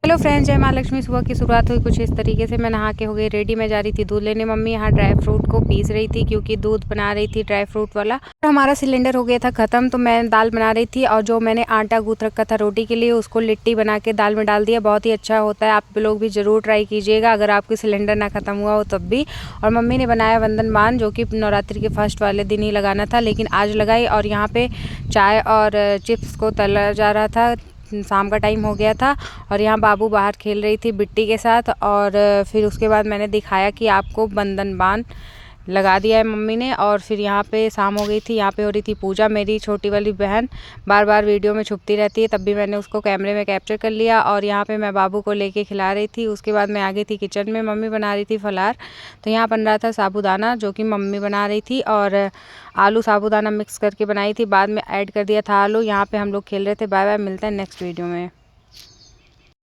Hello friends, जय माँ लक्ष्मी। सुबह की शुरुआत हुई कुछ इस तरीके से। मैं नहा के हो गई रेडी। मैं जा रही थी दूध लेने। मम्मी यहाँ ड्राई फ्रूट को पीस रही थी क्योंकि दूध बना रही थी ड्राई फ्रूट वाला। और हमारा सिलेंडर हो गया था ख़त्म, तो मैं दाल बना रही थी। और जो मैंने आटा गूँथ रखा था रोटी के लिए, उसको लिट्टी बना के दाल में डाल दिया। बहुत ही अच्छा होता है, आप लोग भी ज़रूर ट्राई कीजिएगा अगर आपके सिलेंडर ना ख़त्म हुआ हो तब भी। और मम्मी ने बनाया वंदन बान, जो कि नवरात्रि के फर्स्ट वाले दिन ही लगाना था, लेकिन आज लगाई। और यहाँ पे चाय और चिप्स को तला जा रहा था। शाम का टाइम हो गया था और यहाँ बाबू बाहर खेल रही थी बिट्टी के साथ। और फिर उसके बाद मैंने दिखाया कि आपको बंधन बांध लगा दिया है मम्मी ने। और फिर यहाँ पे शाम हो गई थी। यहाँ पे हो रही थी पूजा। मेरी छोटी वाली बहन बार बार वीडियो में छुपती रहती है, तब भी मैंने उसको कैमरे में कैप्चर कर लिया। और यहाँ पे मैं बाबू को लेके खिला रही थी। उसके बाद मैं आ गई थी किचन में। मम्मी बना रही थी फलार। तो यहाँ बन रहा था साबूदाना, जो कि मम्मी बना रही थी। और आलू साबूदाना मिक्स करके बनाई थी, बाद में ऐड कर दिया था आलू। यहाँ पे हम लोग खेल रहे थे। बाय बाय, मिलते हैं नेक्स्ट वीडियो में।